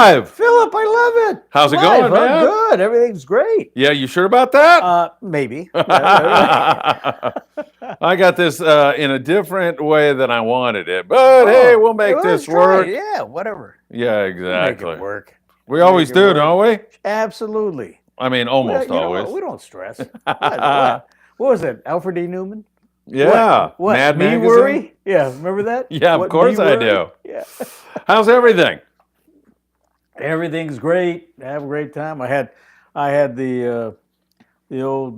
live. Philip, I love it. How's it Live, going, man? Good. Everything's great. Yeah, you sure about that? Maybe. I got this in a different way than I wanted it, but hey, we'll make this work. Yeah, whatever. Yeah, We'll make exactly. it work. We always do, don't we? Absolutely. I mean, almost You know, always. we don't stress. What was it? Alfred D. Newman? Yeah. What? Mad Me Magazine? worry? Yeah, remember that? Yeah, of course I do. Yeah. How's everything? Everything's great. Have a great time. I had the old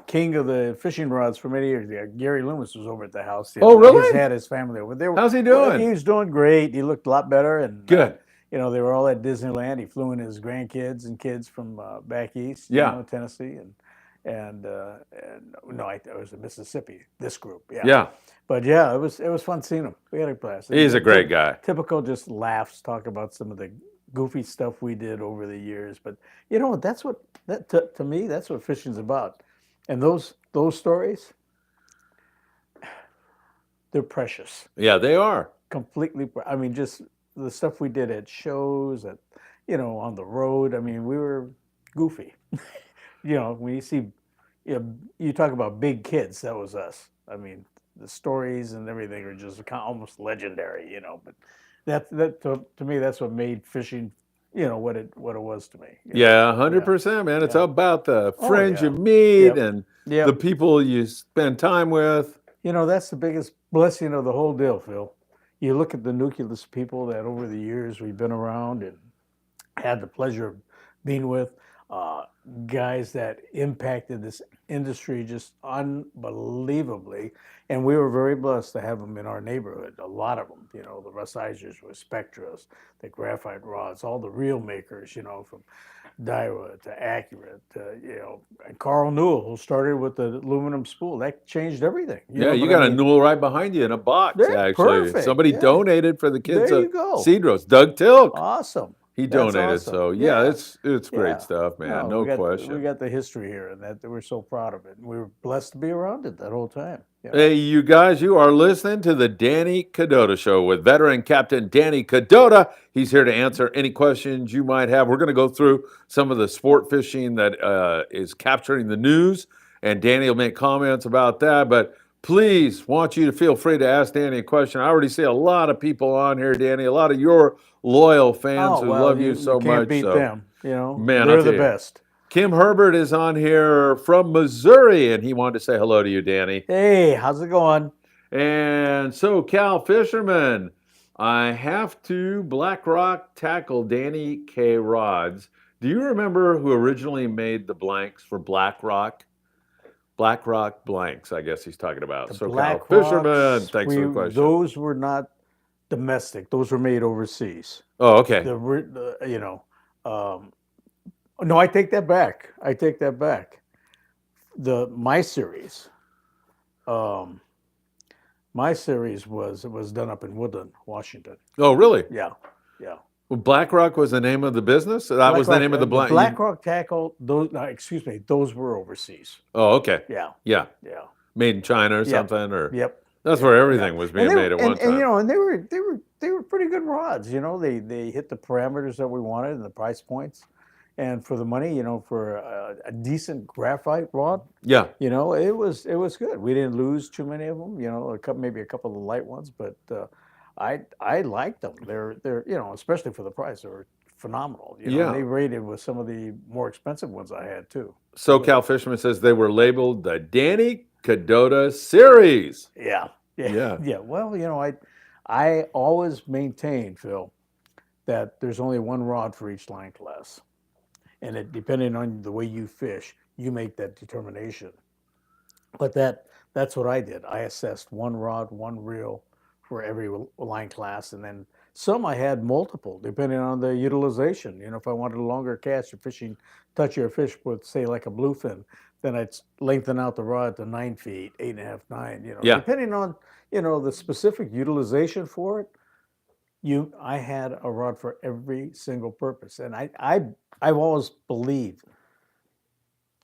king of the fishing rods for many years. Yeah, Gary Loomis was over at the house. Oh, really? He's had his family over there. How's he doing? He was doing great. He looked a lot better. And Good. they were all at Disneyland. He flew in his grandkids and kids from back east, Tennessee, and no, it was in Mississippi. This group, Yeah. But yeah, it was fun seeing him. We had a blast. He's a great guy. Typical, just laughs, talk about some of the goofy stuff we did over the years. But that's what to me, that's what fishing's about. And those stories, they're precious. Yeah, they are. Completely. I mean, just the stuff we did at shows, on the road. I mean, we were goofy. When you see, you talk about big kids, that was us. I mean, the stories and everything are just almost legendary, But that to me, that's what made fishing, what it was to me. Yeah, 100%, man. It's about the friends you meet and the people you spend time with. That's the biggest blessing of the whole deal, Phil. You look at the nucleus of people that over the years we've been around and had the pleasure of being with, guys that impacted this industry just unbelievably. And we were very blessed to have them in our neighborhood, a lot of them, the Russ Eisers with Spectras, the graphite rods, all the reel makers, from Daiwa to Accurate, and Carl Newell, who started with the aluminum spool. That changed everything. You got a Newell right behind you in a box, actually. Perfect. Somebody donated for the kids there of you go. Cedros. Doug Tilk. Awesome. He That's donated, awesome. so it's great stuff, man. No question. We got the history here, and that we're so proud of it. And we were blessed to be around it that whole time. Hey, you guys, you are listening to the Danny Kadota Show with veteran Captain Danny Kadota. He's here to answer any questions you might have. We're going to go through some of the sport fishing that is capturing the news, and Danny will make comments about that. But please, want you to feel free to ask Danny a question. I already see a lot of people on here, Danny, a lot of your loyal fans who love you so much. You can't beat them, Man, they're the best. Kim Herbert is on here from Missouri, and he wanted to say hello to you, Danny. Hey, how's it going? And so, Cal Fisherman, I have to Black Rock tackle Danny K. Rods. Do you remember who originally made the blanks for Black Rock? Black Rock blanks, I guess he's talking about. The so, Black Cal Fisherman, Rocks, thanks for the question. Those were not domestic; those were made overseas. Oh, okay. No, I take that back. My series was done up in Woodland, Washington. Oh, really? Yeah. Well, Black Rock was the name of the business? That was the name of the blank? Black Rock Tackle, those were overseas. Oh, okay. Yeah. Made in China or something? Or Yep. That's where everything was being made at one time. And they were pretty good rods. They hit the parameters that we wanted and the price points. And for the money, for a decent graphite rod, it was good. We didn't lose too many of them, maybe a couple of the light ones, but I liked them. They're especially for the price, they were phenomenal. They rated with some of the more expensive ones I had too. So Cal Fisherman says they were labeled the Danny Kadota series. Yeah. Well, I always maintain, Phil, that there's only one rod for each line class. And depending on the way you fish, you make that determination. But that's what I did. I assessed one rod, one reel for every line class. And then some I had multiple, depending on the utilization. If I wanted a longer cast or fishing, touchier fish with, say, like a bluefin, then I'd lengthen out the rod to 9 feet, 8.5, 9. Depending on, the specific utilization for it. I had a rod for every single purpose, and I've always believed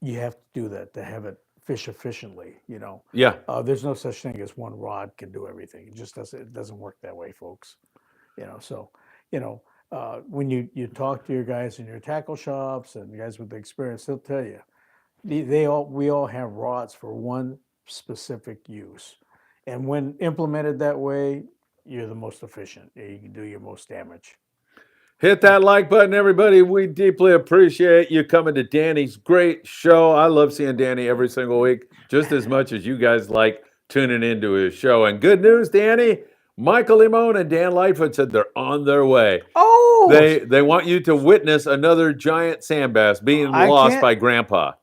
you have to do that to have it fish efficiently. There's no such thing as one rod can do everything. It just doesn't work that way, folks. when you talk to your guys in your tackle shops and guys with the experience, they'll tell you we all have rods for one specific use, and when implemented that way, you're the most efficient. You can do your most damage. Hit that like button, everybody. We deeply appreciate you coming to Danny's great show. I love seeing Danny every single week, just as much as you guys like tuning into his show. And good news, Danny, Michael Limon and Dan Lightfoot said they're on their way. Oh, They want you to witness another giant sand bass being I lost can't. by Grandpa.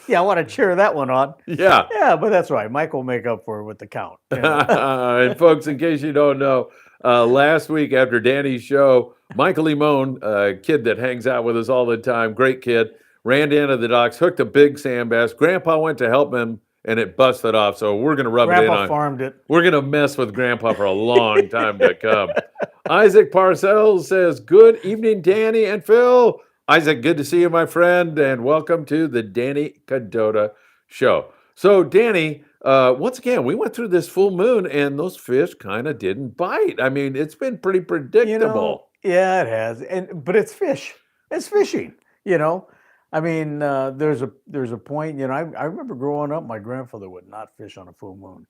Yeah, I want to cheer that one on. Yeah. Yeah, but that's right. Mike will make up for it with the count. And folks, in case you don't know, last week after Danny's show, Michael Limon, a kid that hangs out with us all the time, great kid, ran down to the docks, hooked a big sand bass. Grandpa went to help him, and it busted off. So we're going to rub it in Grandpa on. farmed it. We're going to mess with Grandpa for a long time to come. Isaac Parcells says, good evening, Danny and Phil. Isaac, good to see you, my friend, and welcome to the Danny Kadota Show. So, Danny, once again, we went through this full moon, and those fish kind of didn't bite. I mean, it's been pretty predictable. Yeah, it has, but it's fish. It's fishing. I mean, there's a point. I remember growing up, my grandfather would not fish on a full moon,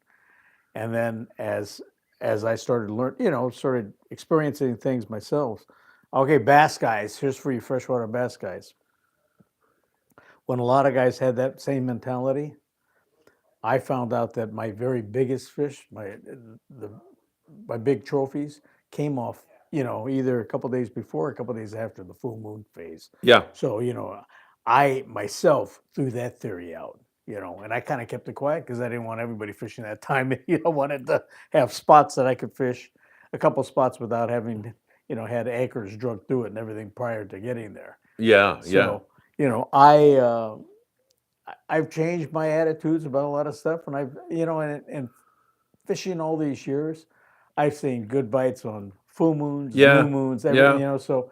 and then as I started experiencing things myself. Okay, bass guys. Here's for you, freshwater bass guys. When a lot of guys had that same mentality, I found out that my very biggest fish, my big trophies, came off, either a couple days before, or a couple days after the full moon phase. Yeah. So, I myself threw that theory out, and I kind of kept it quiet because I didn't want everybody fishing that time. I wanted to have spots that I could fish, a couple spots without having, had anchors drug through it and everything prior to getting there. Yeah. So, I've changed my attitudes about a lot of stuff, and and fishing all these years, I've seen good bites on full moons, Yeah. new moons, everything. Yeah. So,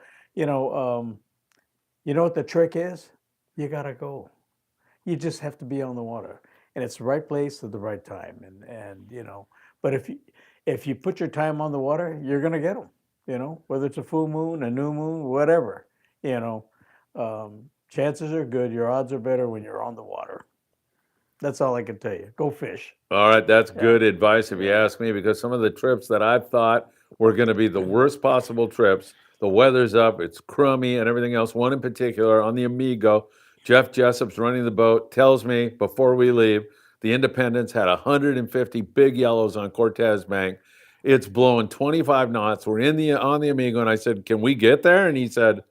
what the trick is? You gotta go. You just have to be on the water, and it's the right place at the right time. But if you put your time on the water, you're gonna get them. Whether it's a full moon, a new moon, whatever. Chances are good. Your odds are better when you're on the water. That's all I can tell you. Go fish. All right, that's good advice if you ask me, because some of the trips that I thought were going to be the worst possible trips, the weather's up, it's crummy and everything else. One in particular on the Amigo, Jeff Jessup's running the boat, tells me before we leave, the Independence had 150 big yellows on Cortez Bank. It's blowing 25 knots. We're on the Amigo, and I said, "Can we get there?" And he said,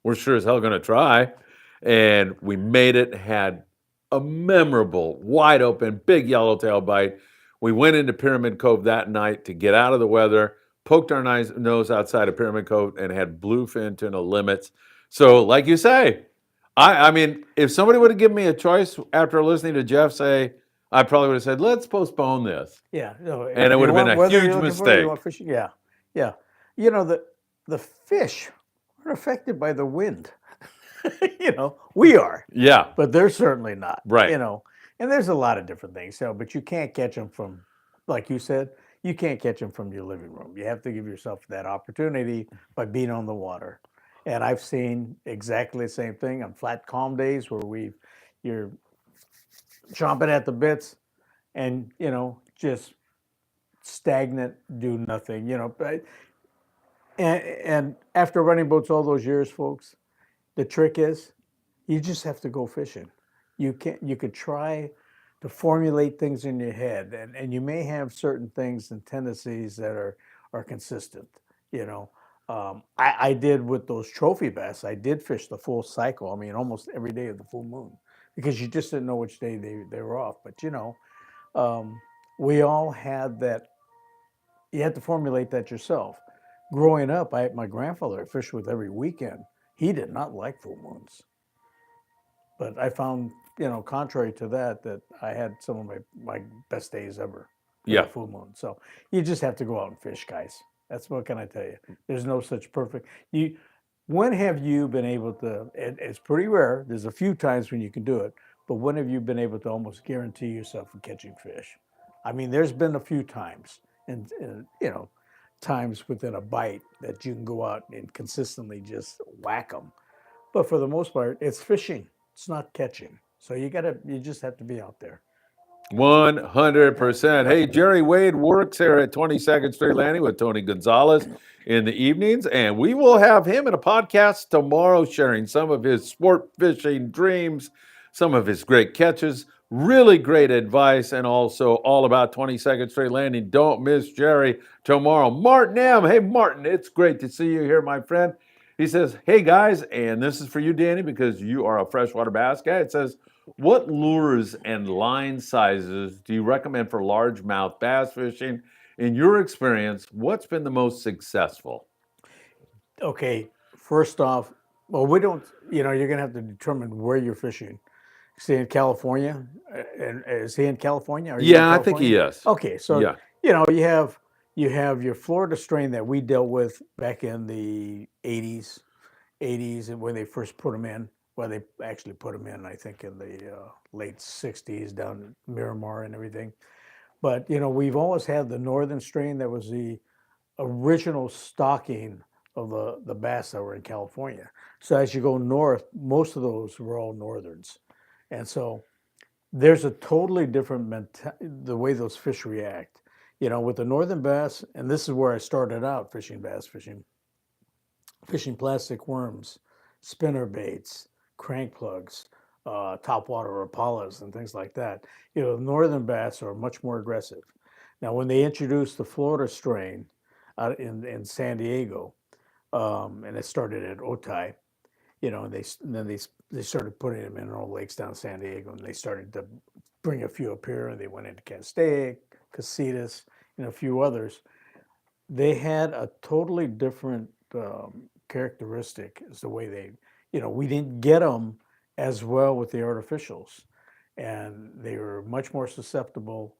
"We're sure as hell going to try." And we made it, had a memorable, wide open, big yellowtail bite. We went into Pyramid Cove that night to get out of the weather, poked our nose outside of Pyramid Cove, and had bluefin tuna limits. So, like you say, I mean, if somebody would have given me a choice after listening to Jeff say, I probably would have said, let's postpone this. Yeah. No, And it would have been a huge mistake. Fishing, yeah. The fish aren't affected by the wind. We are. Yeah. But they're certainly not. Right. And there's a lot of different things. But you can't catch them from, like you said, you can't catch them from your living room. You have to give yourself that opportunity by being on the water. And I've seen exactly the same thing on flat, calm days where you're chomping at the bits and, just stagnant, do nothing, And after running boats all those years, folks, the trick is you just have to go fishing. You could try to formulate things in your head, and you may have certain things and tendencies that are consistent. I did with those trophy bass. I did fish the full cycle. I mean, almost every day of the full moon, because you just didn't know which day they were off. But we all had that. You had to formulate that yourself. Growing up, my grandfather I fished with every weekend. He did not like full moons. But I found, contrary to that I had some of my best days ever. Yeah. Full moon. So you just have to go out and fish, guys. That's what can I tell you. There's no such perfect. When have you been able to? It's pretty rare. There's a few times when you can do it, but when have you been able to almost guarantee yourself from catching fish? I mean, there's been a few times, and times within a bite that you can go out and consistently just whack them. But for the most part, it's fishing. It's not catching. So you just have to be out there. 100%. Hey, Jerry Wade works here at 22nd Street Landing with Tony Gonzalez in the evenings, and we will have him in a podcast tomorrow sharing some of his sport fishing dreams, some of his great catches, really great advice, and also all about 22nd Street Landing. Don't miss Jerry tomorrow. Martin M. Hey, Martin, it's great to see you here, my friend. He says, hey, guys, and this is for you, Danny, because you are a freshwater bass guy. It says, what lures and line sizes do you recommend for largemouth bass fishing? In your experience, what's been the most successful? Okay, first off, well, we don't, you're going to have to determine where you're fishing. Is he in California? And is he in California? Are you in Yeah, I think California? he is. Okay, so Yeah. you have your Florida strain that we dealt with back in the 80s, and when they first put them in. Well, they actually put them in, I think, in the late 60s down in Miramar and everything. But we've always had the northern strain that was the original stocking of the bass that were in California. So as you go north, most of those were all northerns, and so there's a totally different the way those fish react. With the northern bass, and this is where I started out fishing bass fishing plastic worms, spinner baits, crank plugs, topwater Rapalas, and things like that. The northern bass are much more aggressive. Now, when they introduced the Florida strain out in San Diego, and it started at Otay, and then they started putting them in all lakes down San Diego, and they started to bring a few up here, and they went into Castaic, Casitas, and a few others. They had a totally different characteristic as the way we didn't get them as well with the artificials, and they were much more susceptible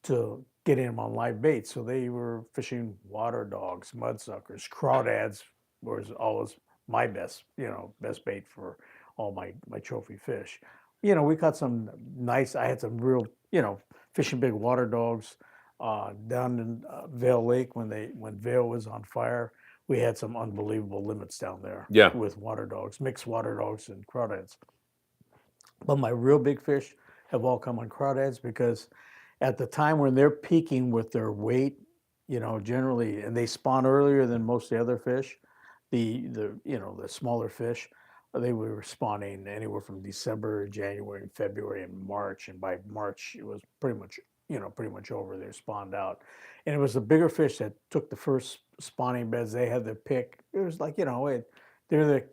to getting them on live bait. So they were fishing water dogs, mudsuckers, crawdads was always my best bait for all my trophy fish. We caught some nice. I had some real, fishing big water dogs down in Vail Lake when Vail was on fire. We had some unbelievable limits down there Yeah. with water dogs, mixed water dogs and crawdads. But my real big fish have all come on crawdads because at the time when they're peaking with their weight, generally, and they spawn earlier than most of the other fish, the smaller fish, they were spawning anywhere from December, January, and February, and March. And by March, it was pretty much over. They spawned out, and it was the bigger fish that took the first spawning beds. They had their pick. It was like they're the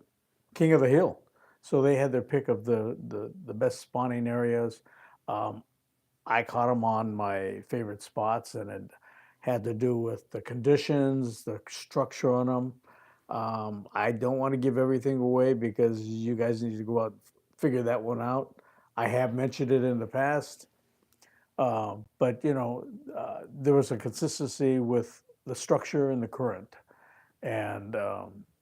king of the hill, so they had their pick of the best spawning areas. I caught them on my favorite spots, and it had to do with the conditions, the structure on them. I don't want to give everything away because you guys need to go out and figure that one out. I have mentioned it in the past, but there was a consistency with the structure and the current, and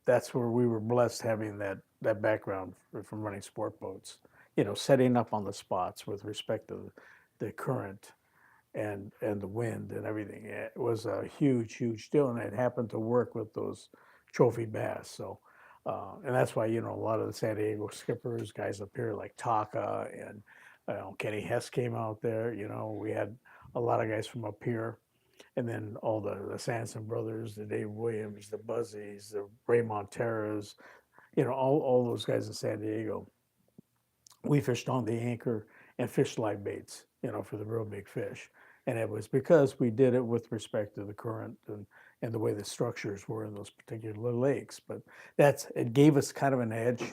that's where we were blessed having that background from running sport boats. Setting up on the spots with respect to the current and the wind and everything. It was a huge deal, and it happened to work with those trophy bass. So, and that's why a lot of the San Diego skippers, guys up here like Taka and Kenny Hess came out there. We had a lot of guys from up here, and then all the Sanson brothers, the Dave Williams, the Buzzies, the Ray Monteras, all those guys in San Diego. We fished on the anchor and fished live baits, for the real big fish. And it was because we did it with respect to the current and the way the structures were in those particular lakes. But it gave us kind of an edge,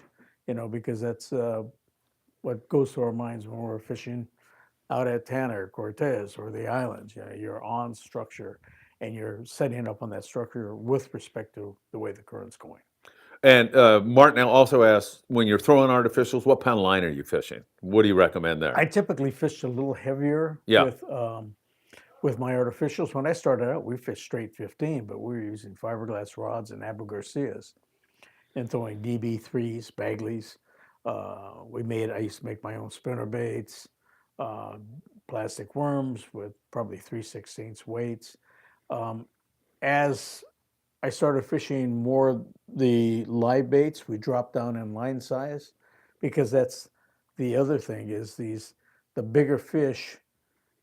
because that's what goes through our minds when we're fishing out at Tanner, Cortez, or the islands. You're on structure and you're setting up on that structure with respect to the way the current's going. And Martin also asks, when you're throwing artificials, what pound line are you fishing? What do you recommend there? I typically fish a little heavier Yeah. with my artificials. When I started out, we fished straight 15, but we were using fiberglass rods and Abu Garcias and throwing DB3s, Bagleys. I used to make my own spinner baits, plastic worms with probably 3/16 weights. as I started fishing more the live baits, we dropped down in line size, because that's the other thing is the bigger fish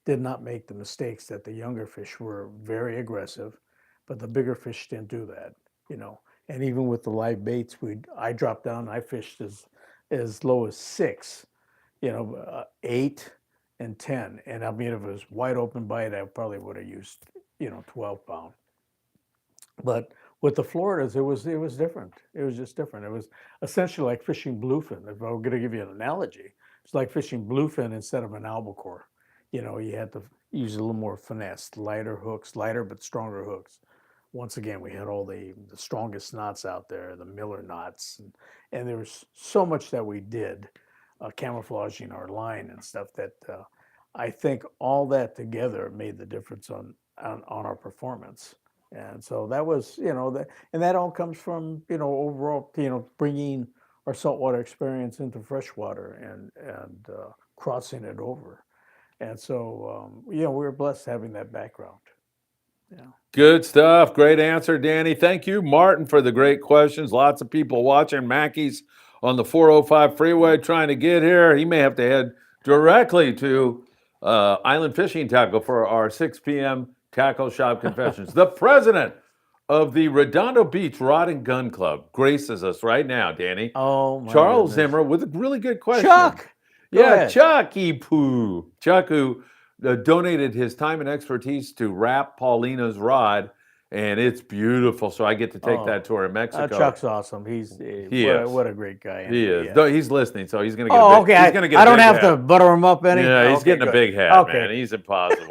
did not make the mistakes that the younger fish were very aggressive, but the bigger fish didn't do that, you know. And even with the live baits, I dropped down. I fished as low as 6, 8 and 10. And I mean, if it was wide open bite, I probably would have used 12-pound. But with the Floridas, it was different. It was just different. It was essentially like fishing bluefin. If I were going to give you an analogy, it's like fishing bluefin instead of an albacore. You had to use a little more finesse, lighter hooks, lighter but stronger hooks. Once again, we had all the strongest knots out there, the Miller knots, and there was so much that we did, camouflaging our line and stuff that I think all that together made the difference on our performance. And so that was, and that all comes from, overall, bringing our saltwater experience into freshwater and crossing it over. And so, we were blessed having that background. Yeah. Good stuff. Great answer, Danny. Thank you, Martin, for the great questions. Lots of people watching. Mackey's on the 405 freeway trying to get here. He may have to head directly to Island Fishing Tqckle for our 6 p.m. Tackle Shop Confessions. The president of the Redondo Beach Rod and Gun Club graces us right now, Danny. Oh, my Charles goodness. Zimmer with a really good question. Chuck! Go ahead. Chucky Poo. Chuck, who donated his time and expertise to wrap Paulina's rod, and it's beautiful. So I get to take that tour in Mexico. Chuck's awesome. What a great guy. He is. Yeah. Though he's listening, so he's going to get. Okay. He's going to get. I don't have to butter him up any. Yeah, he's Okay, getting good. a big hat, Okay. man. He's impossible.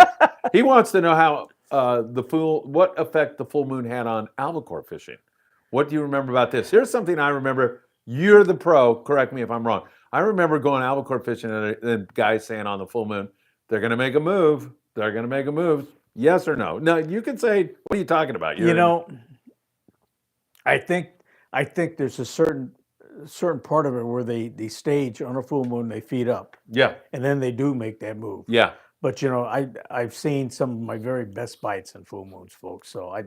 He wants to know how what effect the full moon had on albacore fishing. What do you remember about this? Here's something I remember. You're the pro. Correct me if I'm wrong. I remember going albacore fishing and guys saying on the full moon, they're going to make a move. They're going to make a move. Yes or no? No, you can say, what are you talking about? I think there's a certain part of it where they stage on a full moon, they feed up. Yeah. And then they do make that move. Yeah. But I've seen some of my very best bites in full moons, folks. So I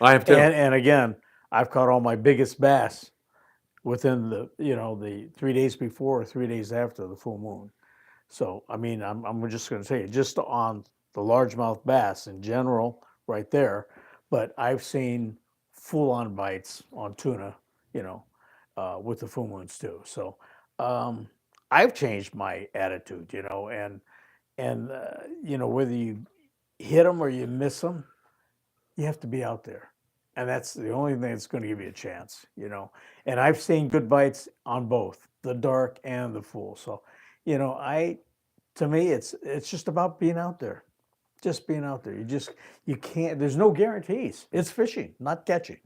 have too. And again, I've caught all my biggest bass within the 3 days before or 3 days after the full moon. So I mean, I'm just going to say it just on the largemouth bass in general, right there. But I've seen full-on bites on tuna, with the full moons too. So I've changed my attitude, and whether you hit them or you miss them, you have to be out there. And that's the only thing that's going to give you a chance, And I've seen good bites on both the dark and the full. So, to me, it's just about being out there, just being out there. You can't. There's no guarantees. It's fishing, not catching.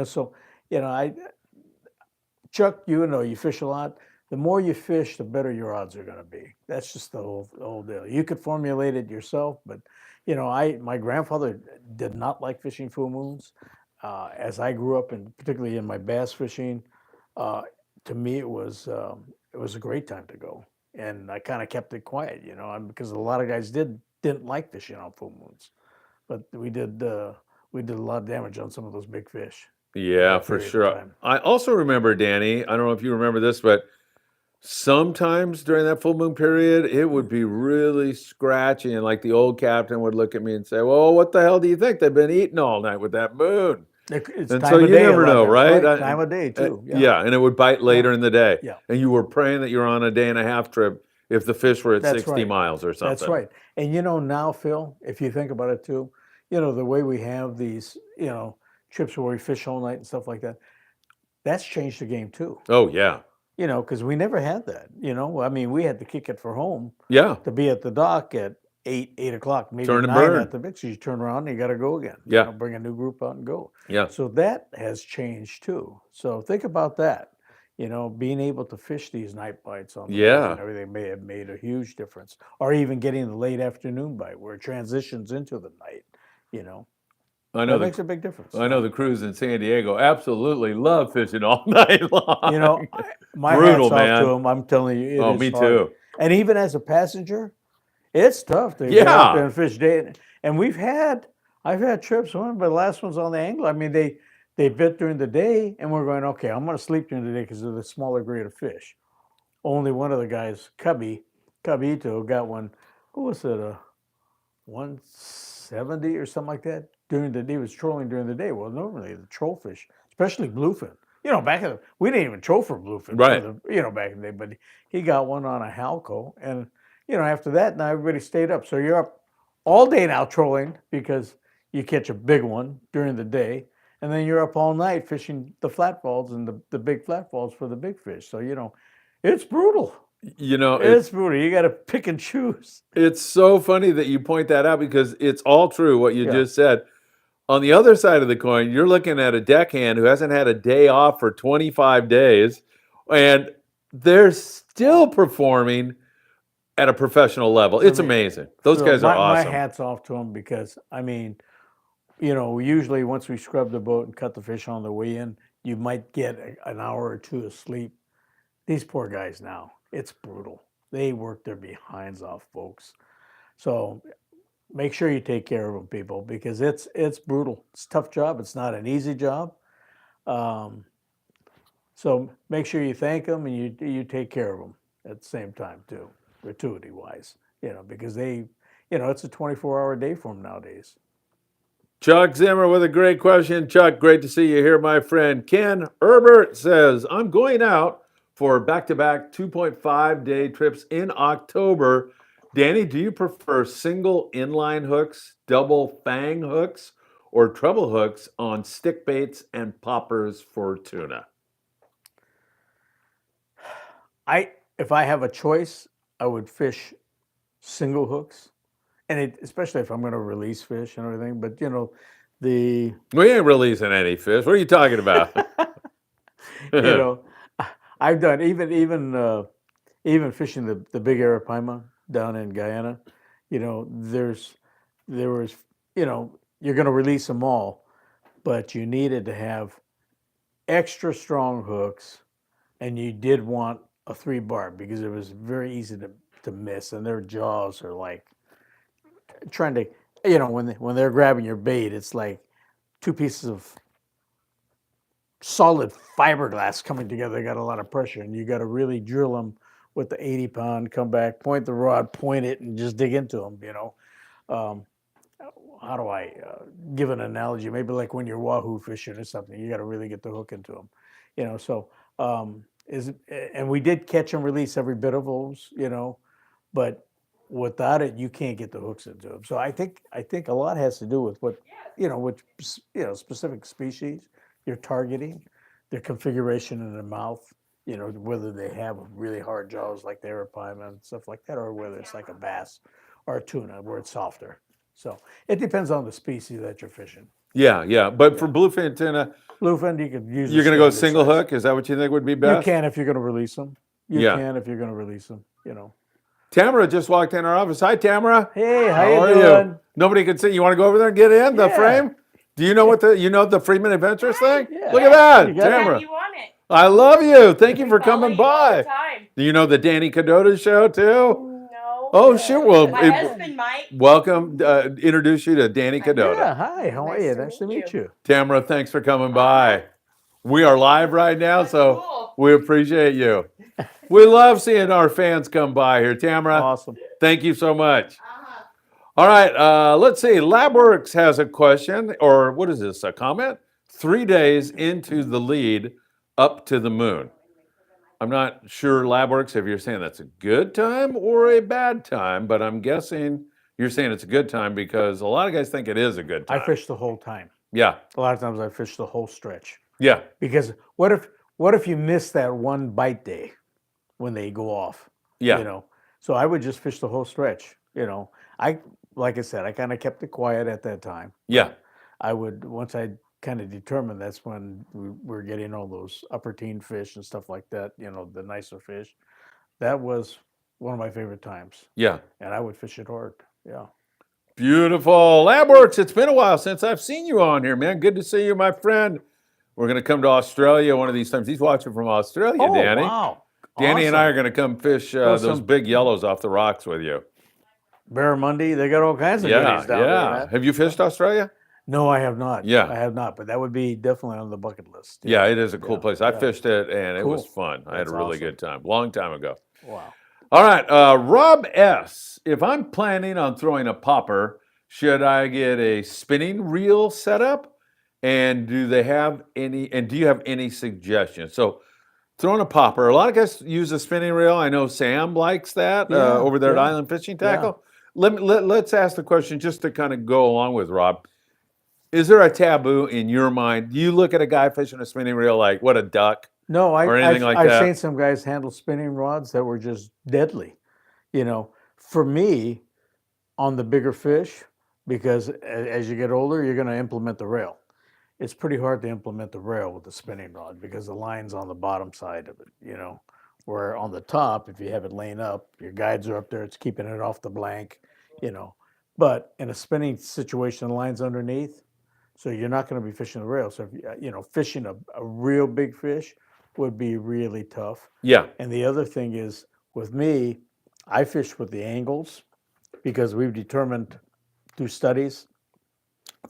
So Chuck, you fish a lot. The more you fish, the better your odds are going to be. That's just the whole deal. You could formulate it yourself, but my grandfather did not like fishing full moons. As I grew up, and particularly in my bass fishing, to me it was a great time to go, and I kind of kept it quiet, because a lot of guys didn't like fishing on full moons, but we did a lot of damage on some of those big fish. Yeah, for sure. I also remember, Danny, I don't know if you remember this, but sometimes during that full moon period, it would be really scratchy, and like the old captain would look at me and say, "Well, what the hell do you think? They've been eating all night with that moon." It's and time so of you day never know, right? Time of day too. Yeah, and it would bite later in the day. Yeah. And you were praying that you were on a day and a half trip if the fish were at That's 60 right. miles or something. That's right. And now, Phil, if you think about it too, the way we have these, trips where we fish all night and stuff like that, that's changed the game too. Oh, yeah. Because we never had that. I mean, we had to kick it for home. Yeah. To be at the dock at 8 o'clock, maybe Turn and 9 burn. at the mix. You turn around and you got to go again. Yeah. Bring a new group out and go. Yeah. So that has changed too. So think about that. Being able to fish these night bites on the lake and everything may have made a huge difference. Or even getting the late afternoon bite where it transitions into the night, I know that makes a big difference. I know the crews in San Diego absolutely love fishing all night long. My Brutal, hat's man. off to them. I'm telling you, it is me hard. too. And even as a passenger, it's tough to get out there and fish day. And we've had I've had trips, but the last one's on the angler. I mean, they bit during the day, and we're going, okay, I'm going to sleep during the day because of the smaller grade of fish. Only one of the guys, Cubito, got one. What was it, a 170 or something like that? During the day, he was trolling during the day. Well, normally the troll fish, especially bluefin. We didn't even troll for bluefin, Right. back in the day. But he got one on a halco, and after that, now everybody stayed up. So you're up all day now trolling because you catch a big one during the day, and then you're up all night fishing the flatfalls and the big flatfalls for the big fish. So it's brutal. It's brutal. You got to pick and choose. It's so funny that you point that out because it's all true what you just said. On the other side of the coin, you're looking at a deckhand who hasn't had a day off for 25 days, and they're still performing at a professional level. It's amazing. Those guys are awesome. My hat's off to them because, usually once we scrub the boat and cut the fish on the way in, you might get an hour or two of sleep. These poor guys now, it's brutal. They work their behinds off, folks. So make sure you take care of them, people, because it's brutal. It's a tough job. It's not an easy job. So make sure you thank them and you take care of them at the same time too, gratuity-wise. Because they, it's a 24-hour day for them nowadays. Chuck Zimmer with a great question. Chuck, great to see you here, my friend. Ken Herbert says, I'm going out for back-to-back 2.5-day trips in October. Danny, do you prefer single inline hooks, double fang hooks, or treble hooks on stick baits and poppers for tuna? If I have a choice, I would fish single hooks, and especially if I'm going to release fish and everything. But we ain't releasing any fish. What are you talking about? I've done even fishing the big arapaima down in Guyana. There was you're going to release them all, but you needed to have extra strong hooks, and you did want a 3-bar because it was very easy to miss, and their jaws are like trying to, when they're grabbing your bait, it's like two pieces of solid fiberglass coming together. They got a lot of pressure, and you got to really drill them with the 80-pound, come back, point the rod, point it, and just dig into them, How do I give an analogy? Maybe like when you're wahoo fishing or something, you got to really get the hook into them, so and we did catch and release every bit of those, but without it, you can't get the hooks into them. So I think a lot has to do with what, which specific species you're targeting, their configuration in the mouth, whether they have really hard jaws like the arapaima and stuff like that, or whether it's like a bass or a tuna where it's softer. So it depends on the species that you're fishing. Yeah. But for bluefin tuna, bluefin, you could use. You're going to go single hook? Is that what you think would be best? You can if you're going to release them. You can if you're going to release them. Tamara just walked in our office. Hi, Tamara. Hey, how you doing? Nobody can see. You want to go over there and get in the frame? Do you know what the Friedman Adventures thing? Yeah. Look at that, Tamara. You want it. I love you. Thank you for coming by. Time. Do you know the Danny Kadota Show too? No. Oh, sure. Well, my husband might. Welcome. Introduce you to Danny Kadota. Yeah. Hi. How are you? Nice to meet you. Tamara, thanks for coming by. We are live right now, so we appreciate you. We love seeing our fans come by here. Tamara, awesome. Thank you so much. All right, let's see. LabWorks has a question, or what is this, a comment? 3 days into the lead up to the moon. I'm not sure, LabWorks, if you're saying that's a good time or a bad time, but I'm guessing you're saying it's a good time because a lot of guys think it is a good time. I fish the whole time. Yeah. A lot of times I fish the whole stretch. Yeah. Because what if you miss that one bite day when they go off? Yeah. So I would just fish the whole stretch. Like I said, I kind of kept it quiet at that time. Yeah. I would, once I kind of determined that's when we're getting all those upper teen fish and stuff like that, the nicer fish. That was one of my favorite times. Yeah. And I would fish it hard. Yeah. Beautiful. LabWorks, it's been a while since I've seen you on here, man. Good to see you, my friend. We're going to come to Australia one of these times. He's watching from Australia, Danny. Wow. Danny awesome. and I are going to come fish those big yellows off the rocks with you. Barramundi, they got all kinds of Yeah, goodies down there, yeah. man. Have you fished Australia? No, I have not. Yeah. I have not, but that would be definitely on the bucket list. Yeah, it is a cool Yeah, place. I yeah. fished it, and it was Cool. fun. I had a That's really awesome. good time. Long time ago. Wow. All right, Rob S. If I'm planning on throwing a popper, should I get a spinning reel setup? And do they have any? And do you have any suggestions? So, throwing a popper. A lot of guys use a spinning reel. I know Sam likes that Yeah, over there at yeah, Island Fishing yeah. Tackle. Let's ask the question just to kind of go along with Rob. Is there a taboo in your mind? Do you look at a guy fishing a spinning reel like what a duck? No, Or anything like I've that? seen some guys handle spinning rods that were just deadly. You know, for me, on the bigger fish, because as you get older, you're going to implement the rail. It's pretty hard to implement the rail with the spinning rod because the line's on the bottom side of it, you know. Where on the top, if you have it laying up, your guides are up there, it's keeping it off the blank, you know. But in a spinning situation, the line's underneath, so you're not going to be fishing the rail. So, if you know, fishing a real big fish would be really tough. Yeah. And the other thing is, with me, I fish with the angles because we've determined through studies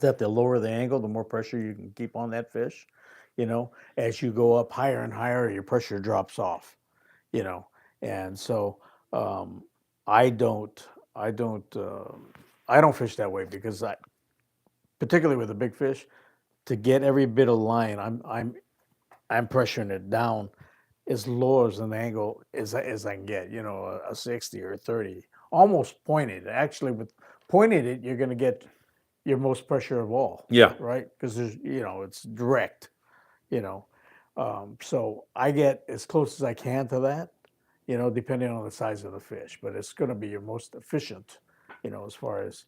that the lower the angle, the more pressure you can keep on that fish. You know, as you go up higher and higher, your pressure drops off. You know, and so I don't, I don't, I don't fish that way because particularly with a big fish, to get every bit of line, I'm pressuring it down as low as an angle as I can get. You know, a 60 or a 30, almost pointed. Actually, with pointed it, you're going to get your most pressure of all. Yeah. Right? Because there's, you know, it's direct. You know, so I get as close as I can to that. You know, depending on the size of the fish, but it's going to be your most efficient. You know, as far as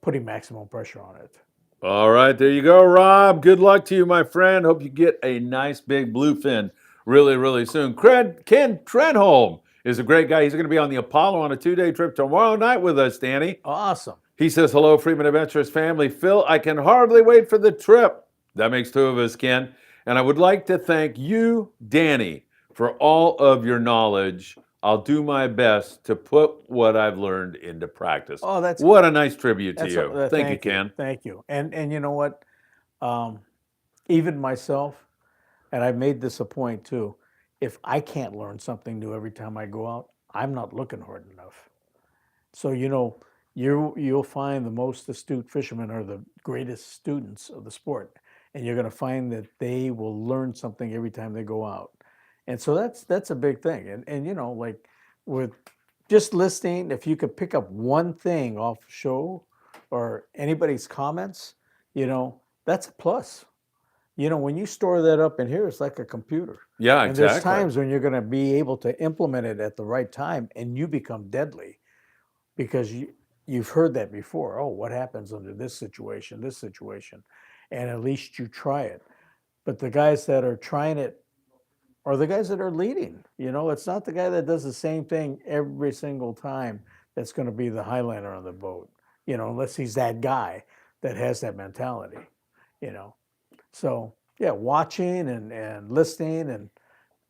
putting maximum pressure on it. All right, there you go, Rob. Good luck to you, my friend. Hope you get a nice big bluefin really, really soon. Ken Trenholm is a great guy. He's going to be on the Apollo on a 2-day trip tomorrow night with us, Danny. Awesome. He says, hello, Friedman Adventures family. Phil, I can hardly wait for the trip. That makes two of us, Ken. And I would like to thank you, Danny, for all of your knowledge. I'll do my best to put what I've learned into practice. Oh, that's what a nice tribute to you. Thank Thank you, Ken. Thank you. And you know what? Even myself, and I've made this a point too, if I can't learn something new every time I go out, I'm not looking hard enough. So, you know, you'll find the most astute fishermen are the greatest students of the sport. And you're going to find that they will learn something every time they go out. And so that's a big thing. And you know, like with just listening, if you could pick up one thing off the show or anybody's comments, you know, that's a plus. You know, when you store that up in here, it's like a computer. Yeah, And exactly. there's times when you're going to be able to implement it at the right time and you become deadly because you've heard that before. Oh, what happens under this situation? And at least you try it. But the guys that are trying it are the guys that are leading. You know, it's not the guy that does the same thing every single time that's going to be the Highlander on the boat, you know, unless he's that guy that has that mentality, you know. So, yeah, watching and listening and,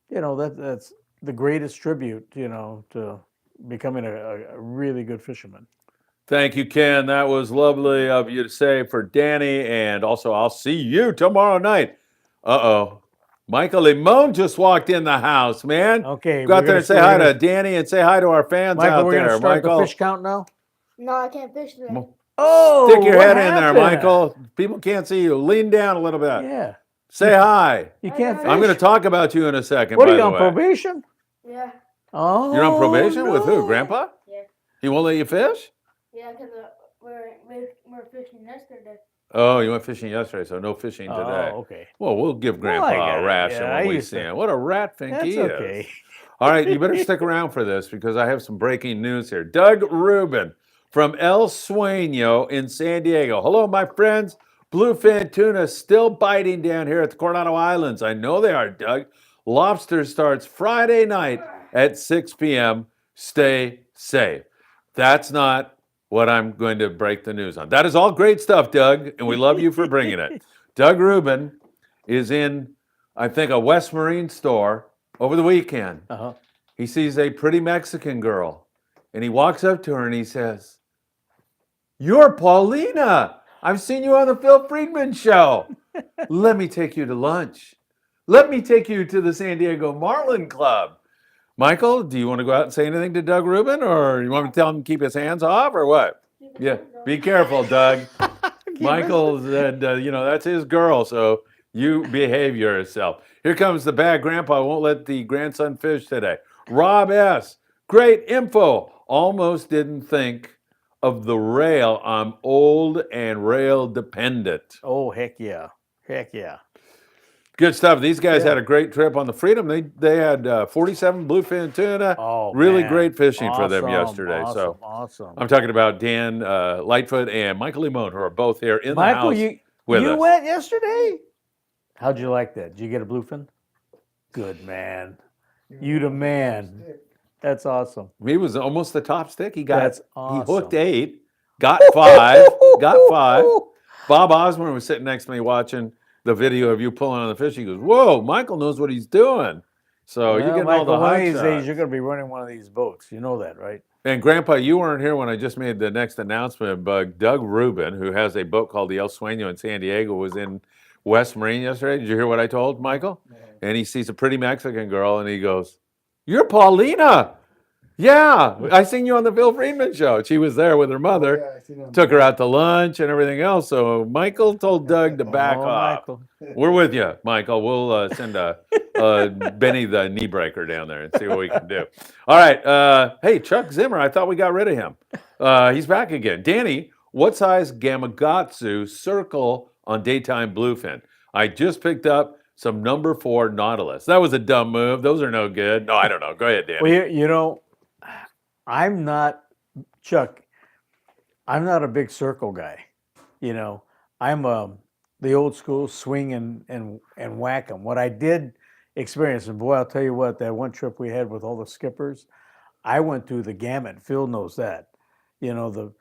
you know, that's the greatest tribute, you know, to becoming a really good fisherman. Thank you, Ken. That was lovely of you to say for Danny. And also, I'll see you tomorrow night. Uh-oh. Michael Limon just walked in the house, man. Okay. Go out there and say hi to Danny and say hi to our fans Michael, out we're going there. to start Michael, the fish count now? No, I can't fish today. Oh, stick your what head in there, happened? Michael. People can't see you. Lean down a little bit. Yeah. Say hi. You can't fish. I'm going to talk about you in a second, What by are you the on way. probation? Yeah. Oh, You're on probation with who, no. Grandpa? Yeah. He won't let you fish? Yeah, because we're fishing yesterday. Oh, you went fishing yesterday, so no fishing today. Oh, okay. Well, we'll give Well, I Grandpa got a it. ration Yeah, when I we used see to- him. What a rat fink That's he okay. is. All right, you better stick around for this because I have some breaking news here. Doug Rubin from El Sueño in San Diego. Hello, my friends. Bluefin tuna still biting down here at the Coronado Islands. I know they are, Doug. Lobster starts Friday night at 6 p.m. Stay safe. That's not what I'm going to break the news on. That is all great stuff, Doug, and we love you for bringing it. Doug Rubin is in, I think, a West Marine store over the weekend. Uh-huh. He sees a pretty Mexican girl. And he walks up to her and he says, "You're Paulina. I've seen you on the Phil Frieman show. Let me take you to lunch. Let me take you to the San Diego Marlin Club." Michael, do you want to go out and say anything to Doug Rubin, or you want me to tell him to keep his hands off, or what? Yeah, be careful, Doug. Michael said, that's his girl, so you behave yourself. Here comes the bad grandpa. Won't let the grandson fish today. Rob S. Great info. Almost didn't think of the rail. I'm old and rail dependent. Oh, heck yeah. Heck yeah. Good stuff. These guys Yeah. had a great trip on the Freedom. They had 47 bluefin tuna. Oh, really man. great fishing for them Awesome, yesterday. Awesome. So Awesome. I'm talking about Dan Lightfoot and Michael Limon, who are both here in the Michael, house you with us. went yesterday? How'd you like that? Did you get a bluefin? Good, man. You the man. That's awesome. He was almost the top stick. He got That's awesome. He hooked 8, got 5, got 5. Bob Osborne was sitting next to me watching the video of you pulling on the fish. He goes, "Whoa, Michael knows what he's doing." So you get all the Michael, one hot of these shots. days you're going to be running one of these boats. You know that, right? And Grandpa, you weren't here when I just made the next announcement, but Doug Rubin, who has a boat called the El Sueño in San Diego, was in West Marine yesterday. Did you hear what I told Michael? No. And he sees a pretty Mexican girl and he goes, "You're Paulina." "Yeah, I seen you on the Phil Frieman show." She was there with her mother, Yeah, I seen him. took her out to lunch and everything else. So Michael told Doug to back Oh, off. Michael. We're with you, Michael. We'll send Benny the knee breaker down there and see what we can do. All right. Hey, Chuck Zimmer, I thought we got rid of him. He's back again. Danny, what size Gamakatsu circle on daytime bluefin? I just picked up some number 4 Nautilus. That was a dumb move. Those are no good. No, I don't know. Go ahead, Danny. Well, you know, I'm not, Chuck, I'm not a big circle guy. You know, I'm the old school swing and whack 'em. What I did experience, and boy, I'll tell you what, that one trip we had with all the skippers, I went through the gamut. Phil knows that. You know,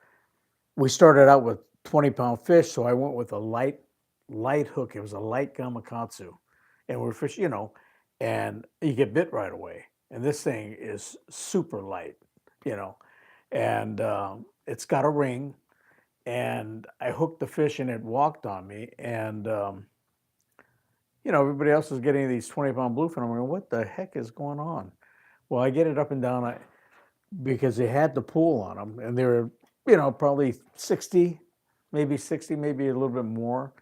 we started out with 20-pound fish, so I went with a light hook. It was a light Gamakatsu. And we're fishing, and you get bit right away. And this thing is super light, and it's got a ring. And I hooked the fish and it walked on me. And, everybody else is getting these 20-pound bluefin. I'm going, what the heck is going on? Well, I get it up and down because they had the pool on them. And they were, probably 60, maybe a little bit more.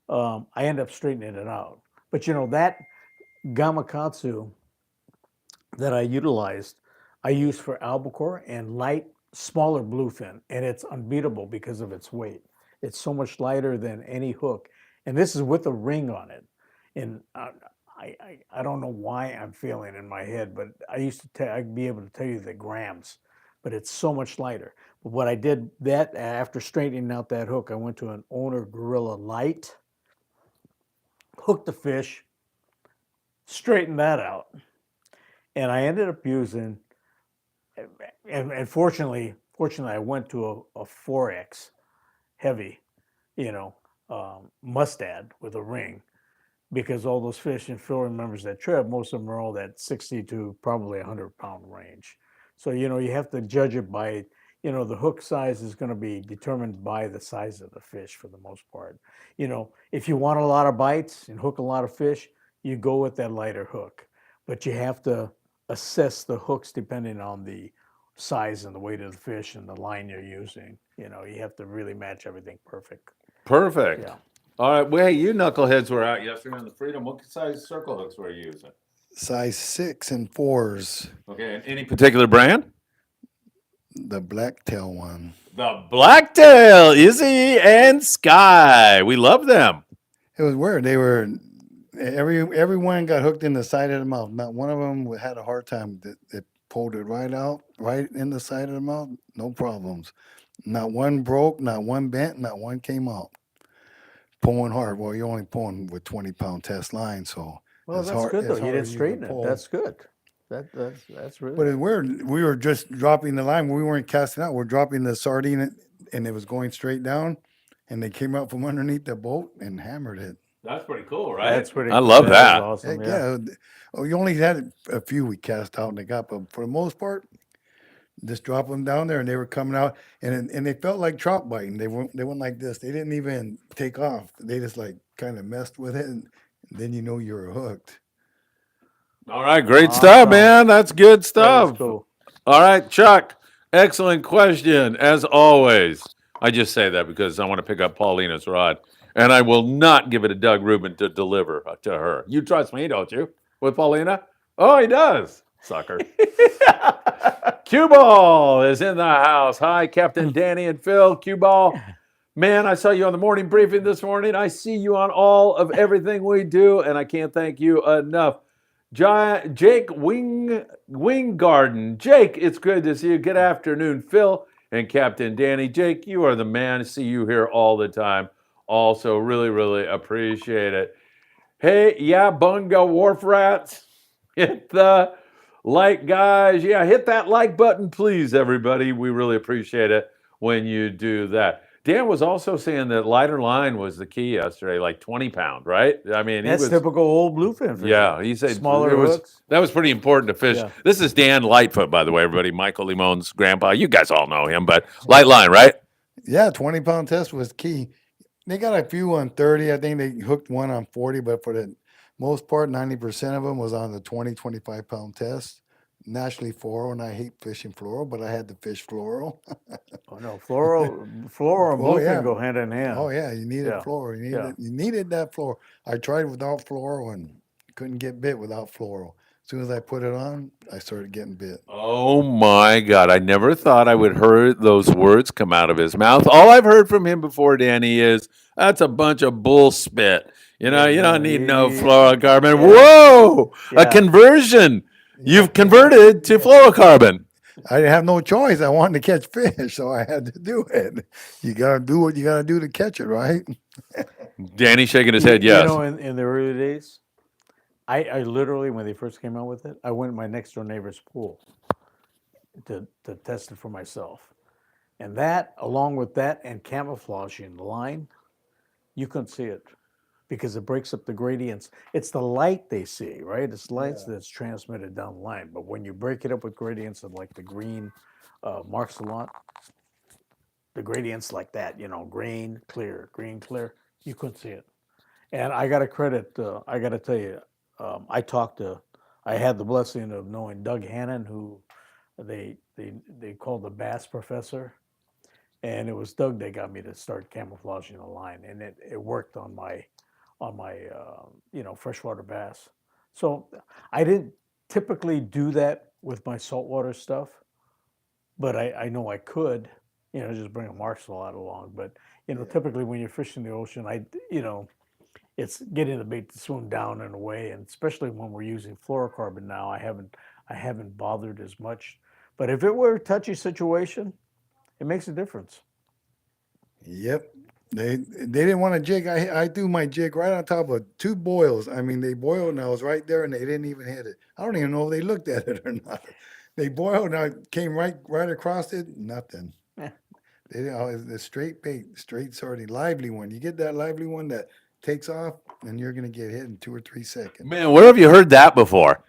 I end up straightening it out. But, that Gamakatsu that I utilized, I used for albacore and light, smaller bluefin, and it's unbeatable because of its weight. It's so much lighter than any hook, and this is with a ring on it. And I don't know why I'm feeling in my head, but I'd be able to tell you the grams, but it's so much lighter. But what I did that after straightening out that hook, I went to an Owner Gorilla Light, hooked the fish, straightened that out, and I ended up using. And fortunately, I went to a 4X heavy, mustad with a ring, because all those fish, and Phil remembers that trip, most of them are all that 60 to probably 100-pound range. So, you have to judge it by, the hook size is going to be determined by the size of the fish for the most part. If you want a lot of bites and hook a lot of fish, you go with that lighter hook. But you have to assess the hooks depending on the size and the weight of the fish and the line you're using. You have to really match everything perfect. Perfect. Yeah. All right. Well, hey, you knuckleheads were out yesterday on the Freedom. What size circle hooks were you using? Size 6 and 4s. Okay. And any particular brand? The blacktail one. The Blacktail, Izzy and Sky. We love them. It was weird. They were everyone got hooked in the side of the mouth. Not one of them had a hard time. It pulled it right out, right in the side of the mouth. No problems. Not one broke. Not one bent. Not one came out. Pulling hard. Well, you're only pulling with 20-pound test line, so Well, it's that's hard. good though. it's You harder didn't to straighten it. pull. That's good. That's really. But it's weird. We were just dropping the line. We weren't casting out. We're dropping the sardine, and it was going straight down, and they came out from underneath the boat and hammered it. That's pretty cool, right? That's pretty. I love is that. awesome. Heck yeah. Oh, you only had a few we cast out and they got, but for the most part, just drop them down there, and they were coming out, and they felt like trout biting. They went like this. They didn't even take off. They just like kind of messed with it, and then you know you're hooked. All right, great stuff, Awesome. man. That's good That stuff. is cool. All right, Chuck. Excellent question, as always. I just say that because I want to pick up Paulina's rod, and I will not give it to Doug Rubin to deliver to her. You trust me, don't you? With Paulina? Oh, he does. Sucker. Cue Ball is in the house. Hi, Captain Danny and Phil. Cue Ball. Man, I saw you on the morning briefing this morning. I see you on all of everything we do, and I can't thank you enough. Jake Winggarden. Jake, it's good to see you. Good afternoon, Phil and Captain Danny. Jake, you are the man. I see you here all the time. Also, really, really appreciate it. Hey, yeah, Bunga Wharf Rats. Hit the like, guys. Yeah, hit that like button, please, everybody. We really appreciate it when you do that. Dan was also saying that lighter line was the key yesterday, like 20 pound, right? I mean, That's typical old bluefin fishing. yeah, he said Smaller hooks. that was pretty important to fish. Yeah. This is Dan Lightfoot, by the way, everybody. Michael Limone's grandpa. You guys all know him, but light line, right? Yeah, 20-pound test was key. They got a few on 30. I think they hooked one on 40, but for the most part, 90% of them was on the 20, 25-pound test. Naturally fluoro, and I hate fishing fluoro, but I had to fish fluoro. Oh no, fluoro and bluefin yeah. go hand in hand. Oh yeah, you needed Yeah. fluoro. Yeah. You needed that fluoro. I tried without fluoro and couldn't get bit without fluoro. As soon as I put it on, I started getting bit. Oh my God. I never thought I would hear those words come out of his mouth. All I've heard from him before, Danny, is that's a bunch of bull spit. You know, you don't need no fluorocarbon. Yeah. Whoa, a Yeah. conversion. You've converted to fluorocarbon. I didn't have no choice. I wanted to catch fish, so I had to do it. You got to do what you got to do to catch it, right? Danny shaking his head, yes. You know, in the early days, I literally, when they first came out with it, I went in my next door neighbor's pool to test it for myself. And that, along with that and camouflaging the line, you couldn't see it because it breaks up the gradients. It's the light they see, right? It's lights that's transmitted down the line. But when you break it up with gradients of like the green marks a lot, the gradients like that, you know, green, clear, you couldn't see it. And I got to credit, I got to tell you, I had the blessing of knowing Doug Hannon, who they called the bass professor. And it was Doug that got me to start camouflaging the line. And it worked on my freshwater bass. So I didn't typically do that with my saltwater stuff, but I know I could, just bring a marshal out along. But, typically when you're fishing the ocean, it's getting the bait to swim down in a way. And especially when we're using fluorocarbon now, I haven't bothered as much. But if it were a touchy situation, it makes a difference. Yep. They didn't want to jig. I threw my jig right on top of two boils. I mean, they boiled and I was right there and they didn't even hit it. I don't even know if they looked at it or not. They boiled and I came right across it. Nothing. Yeah. They didn't. Oh, it's a straight bait, straight sardine, lively one. You get that lively one that takes off, and you're gonna get hit in 2 or 3 seconds. Man, where have you heard that before?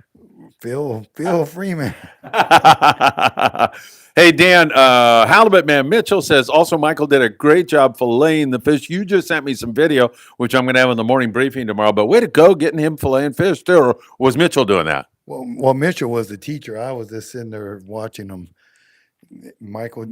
Phil Frieman. Hey, Dan, Halibut Man Mitchell says, also, Michael did a great job filleting the fish. You just sent me some video, which I'm going to have in the morning briefing tomorrow. But way to go getting him filleting fish, too. Or was Mitchell doing that? Well, Mitchell was the teacher. I was just sitting there watching him. Michael,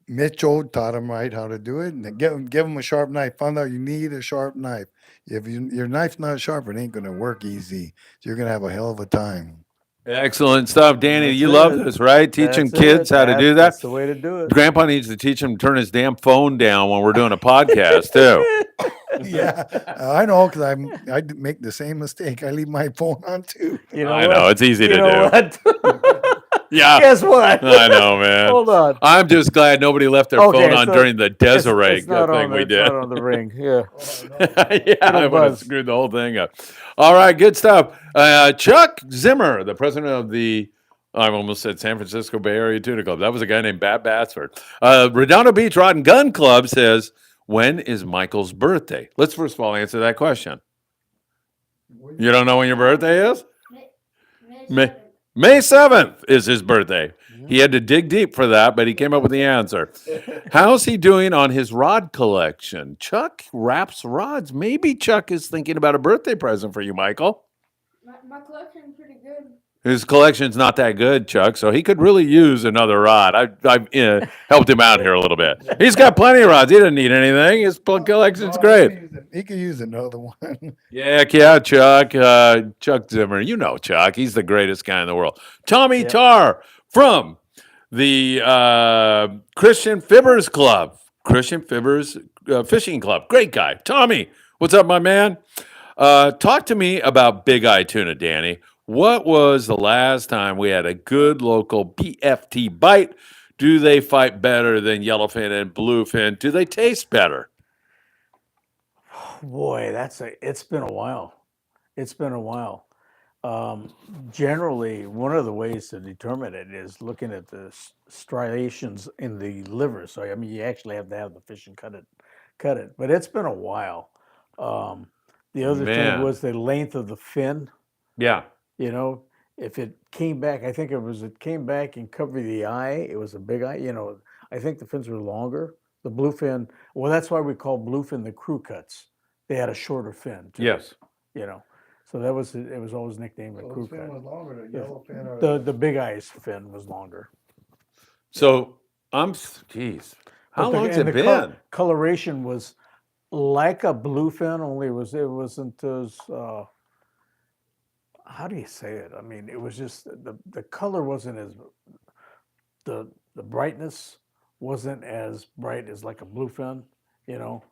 Mitchell taught him right how to do it. And give him a sharp knife. Found out you need a sharp knife. If your knife's not sharp, it ain't going to work easy. So you're going to have a hell of a time. Excellent stuff. Danny, That's you love it. this, right? Teaching That's kids it. how to do that. That's the way to do it. Grandpa needs to teach him to turn his damn phone down when we're doing a podcast, too. Yeah, I know, because I make the same mistake. I leave my phone on, too. I know. It's easy to do. What? Yeah. Guess what? I know, man. Hold on. I'm just glad nobody left their phone on during the Desiree it's not thing we did. It's not on the ring. Yeah. Yeah, I would have screwed the whole thing up. All right, good stuff. Chuck Zimmer, the president of the, I almost said San Francisco Bay Area Tuna Club. That was a guy named Bat Batsford. Redondo Beach Rod and Gun Club says, when is Michael's birthday? Let's first of all answer that question. You don't know when your birthday is? May May 7th is his birthday. He had to dig deep for that, but he came up with the answer. How's he doing on his rod collection? Chuck wraps rods. Maybe Chuck is thinking about a birthday present for you, Michael. My collection's pretty good. His collection's not that good, Chuck, so he could really use another rod. I've helped him out here a little bit. He's got plenty of rods. He doesn't need anything. His collection's great. He could use another one. Yeah, Chuck. Chuck Zimmer. You know Chuck. He's the greatest guy in the world. Tommy Tarr from the Christian Fibbers Club. Christian Fibbers Fishing Club. Great guy. Tommy, what's up, my man? Talk to me about Big Eye Tuna, Danny. What was the last time we had a good local BFT bite? Do they fight better than yellowfin and bluefin? Do they taste better? Boy, it's been a while. It's been a while. Generally, one of the ways to determine it is looking at the striations in the liver. So, I mean, you actually have to have the fish and cut it. But it's been a while. The other thing was the length of the fin. Yeah. You know, if it came back, I think it came back and covered the eye. It was a big eye. You know, I think the fins were longer. The bluefin, well, that's why we call bluefin the crew cuts. They had a shorter fin, too. Yes. You know, so it was always nicknamed the So crew his fin cut. was longer, the yellow fin or The big eye's fin was longer. So geez, how But long's and it the been? Coloration was like a bluefin, only it wasn't as how do you say it? I mean, it was just the color wasn't as the brightness wasn't as bright as like a bluefin, you know.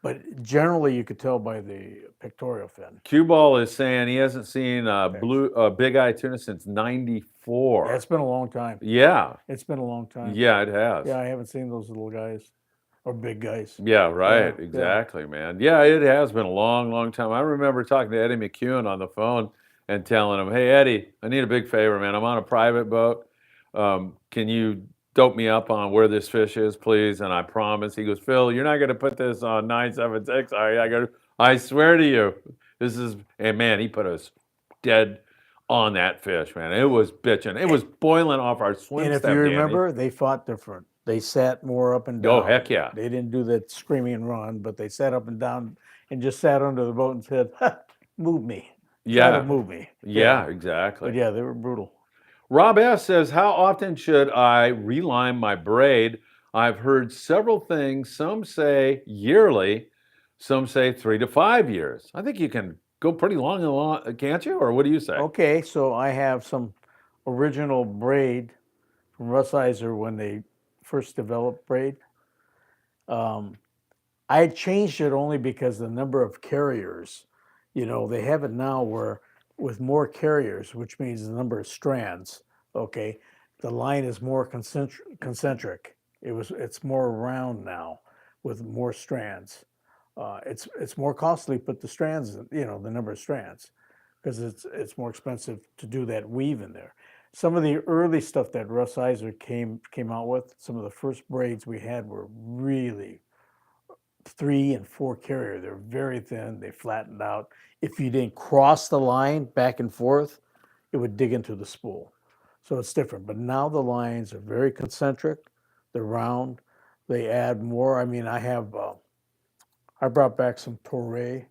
But generally, you could tell by the pectoral fin. Cue Ball is saying he hasn't seen Big Eye Tuna since '94. Yeah, it's been a long time. Yeah. It's been a long time. Yeah, it has. Yeah, I haven't seen those little guys or big guys. Yeah, right. Yeah, Exactly, man. Yeah, it has been a long, long time. I remember talking to Eddie McEwen on the phone and telling him, "Hey, Eddie, I need a big favor, man. I'm on a private boat. Can you dope me up on where this fish is, please?" And I promise. He goes, "Phil, you're not going to put this on 976, are you?" I go, "I swear to you, this is." And man, he put us dead on that fish, man. It was bitching. It was boiling off our swim And if step, you Danny. remember, they fought different. They sat more up and down. Oh, heck yeah. They didn't do that screaming and run, but they sat up and down and just sat under the boat and said, "Move me." Try to move me. Yeah, exactly. But yeah, they were brutal. Rob S. says, how often should I reline my braid? I've heard several things. Some say yearly, some say 3 to 5 years. I think you can go pretty long, can't you? Or what do you say? Okay, so I have some original braid from Russ Iser when they first developed braid. I changed it only because the number of carriers, you know, they have it now where with more carriers, which means the number of strands, okay, the line is more concentric. It's more round now with more strands. It's more costly to put the strands, you know, the number of strands, because it's more expensive to do that weave in there. Some of the early stuff that Russ Iser came out with, some of the first braids we had were really 3 and 4 carrier. They're very thin. They flattened out. If you didn't cross the line back and forth, it would dig into the spool. So it's different. But now the lines are very concentric. They're round. They add more. I mean, I brought back some Torre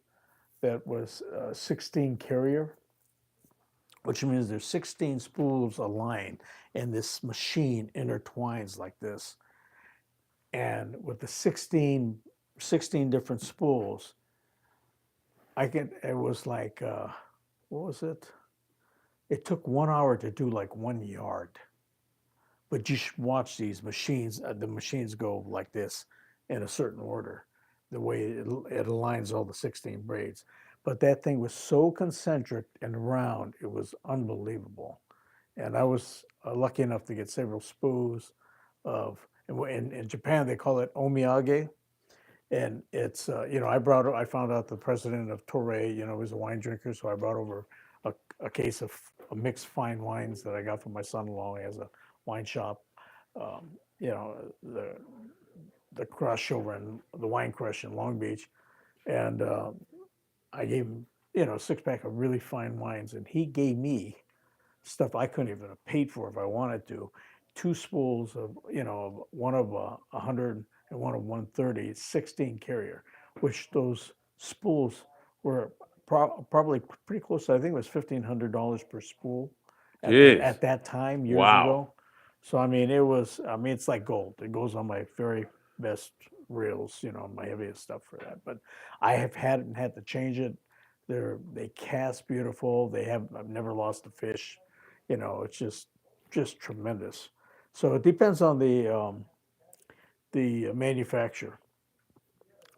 that was 16 carrier, which means there's 16 spools aligned, and this machine intertwines like this. And with the 16 different spools, it was like, what was it? It took 1 hour to do like 1 yard. But you should watch these machines. The machines go like this in a certain order, the way it aligns all the 16 braids. But that thing was so concentric and round, it was unbelievable. And I was lucky enough to get several spools of, in Japan, they call it omiyage. And it's, you know, I found out the president of Torre, you know, was a wine drinker. So I brought over a case of mixed fine wines that I got from my son-in-law. He has a wine shop, you know, the Crush over in the Wine Crush in Long Beach. And I gave him, you know, a 6-pack of really fine wines. And he gave me stuff I couldn't even have paid for if I wanted to. 2 spools of, one of 100 and one of 130, 16 carrier, which those spools were probably pretty close to, I think it was $1,500 per spool Jeez. at that time years Wow. ago. So it's like gold. It goes on my very best reels, my heaviest stuff for that. But hadn't had to change it. They cast beautiful. I've never lost a fish. It's just tremendous. So it depends on the manufacturer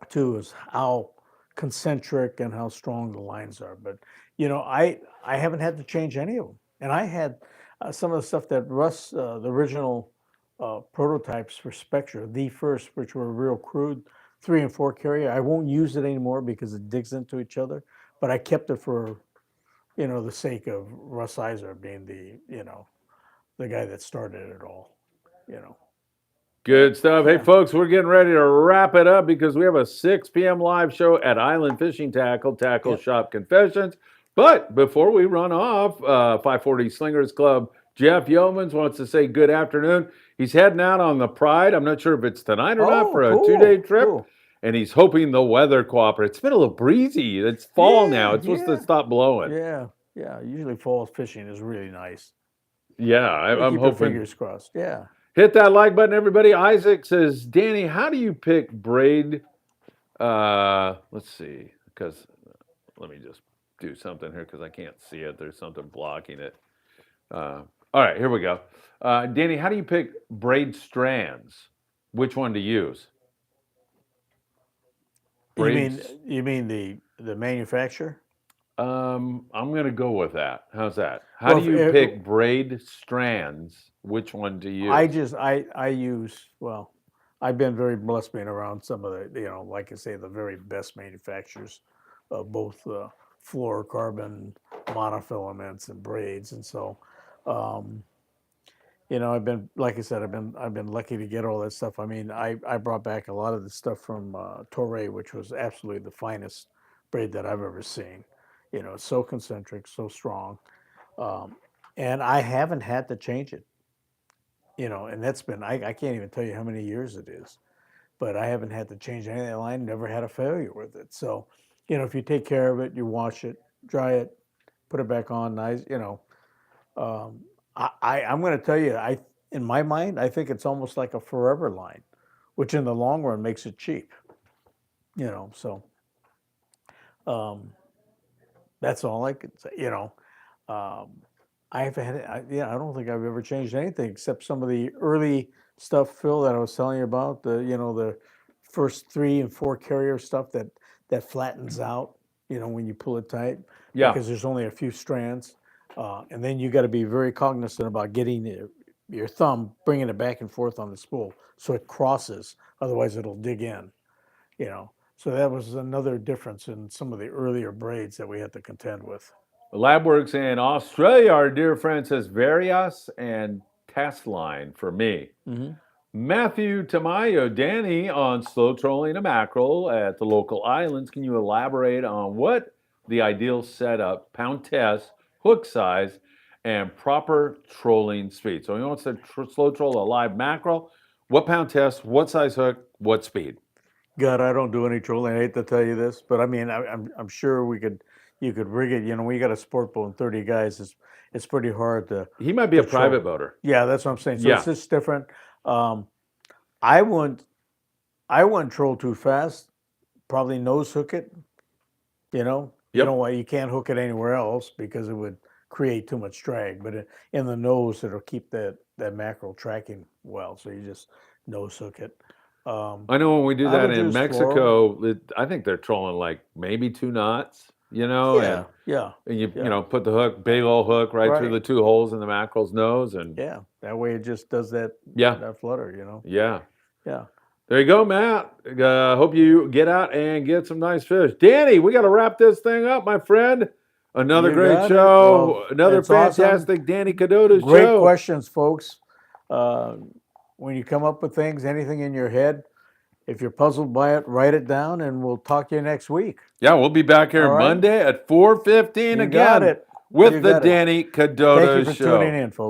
too, is how concentric and how strong the lines are. But I haven't had to change any of them, and I had some of the stuff that Russ, the original prototypes for Spectra, the first, which were real crude, 3 and 4 carrier. I won't use it anymore because it digs into each other. But I kept it for the sake of Russ Iser being the guy that started it all. Good stuff. Hey, Yeah. folks, we're getting ready to wrap it up because we have a 6 p.m. live show at Island Fishing Tackle Yep. Shop Confessions. But before we run off, 540 Slingers Club, Jeff Yeomans wants to say good afternoon. He's heading out on the Pride. I'm not sure if it's tonight or not for a cool, 2-day trip. cool. And he's hoping the weather cooperates. It's been a little breezy. It's fall now. It's supposed to stop blowing. Yeah. Usually fall fishing is really nice. Yeah, I'm Keep your hoping. fingers crossed. Yeah. Hit that like button, everybody. Isaac says, Danny, how do you pick braid? Let's see, because let me just do something here because I can't see it. There's something blocking it. All right, here we go. Danny, how do you pick braid strands? Which one to use? Braids? You mean the manufacturer? I'm gonna go with that. How's that? How Well, do you pick braid strands? Which one to use? I use, well, I've been very blessed being around some of the, like I say, the very best manufacturers of both fluorocarbon monofilaments and braids. And so, I've been, like I said, I've been lucky to get all that stuff. I mean, I brought back a lot of the stuff from Torre, which was absolutely the finest braid that I've ever seen. It's so concentric, so strong. And I haven't had to change it. And that's been, I can't even tell you how many years it is, but I haven't had to change any of that line, never had a failure with it. So, if you take care of it, you wash it, dry it, put it back on nice, I'm going to tell you, in my mind, I think it's almost like a forever line, which in the long run makes it cheap, so that's all I could say, I don't think I've ever changed anything except some of the early stuff, Phil, that I was telling you about, the first 3 and 4 carrier stuff that flattens out, when you pull it tight, because there's only a few strands. And then you got to be very cognizant about getting your thumb, bringing it back and forth on the spool so it crosses, otherwise it'll dig in, So that was another difference in some of the earlier braids that we had to contend with. Labworks in Australia, our dear friend says Varias and Test Line for me. Mm-hmm. Matthew Tamayo, Danny, on slow trolling a mackerel at the local islands. Can you elaborate on what the ideal setup, pound test, hook size, and proper trolling speed? So he wants to slow troll a live mackerel. What pound test, what size hook, what speed? God, I don't do any trolling. I hate to tell you this, but I mean, I'm sure you could rig it. We got a sport boat and 30 guys. It's pretty hard to. He might be a troll. private boater. Yeah, that's what I'm saying. So Yeah. it's just different. I wouldn't troll too fast. Probably nose hook it. You know why you can't hook it anywhere else because it would create too much drag. But in the nose, it'll keep that mackerel tracking well. So you just nose hook it. I know when we do I that would in use Mexico, I think they're trolling like maybe 2 knots, and Yeah. you put the hook, big old hook right through the 2 holes in the mackerel's nose, and Yeah. That way it just does that flutter, yeah. Yeah. There you go, Matt. Hope you get out and get some nice fish. Danny, we got to wrap this thing up, my friend. Another You great got it. show. Well, Another it's awesome. fantastic Danny Kadota Show. Great questions, folks. When you come up with things, anything in your head, if you're puzzled by it, write it down, and we'll talk to you next week. Yeah, we'll be back here All right. Monday at 4:15 You again. got it. with You the got it. Danny Thank Kadota you for Show. tuning in, folks.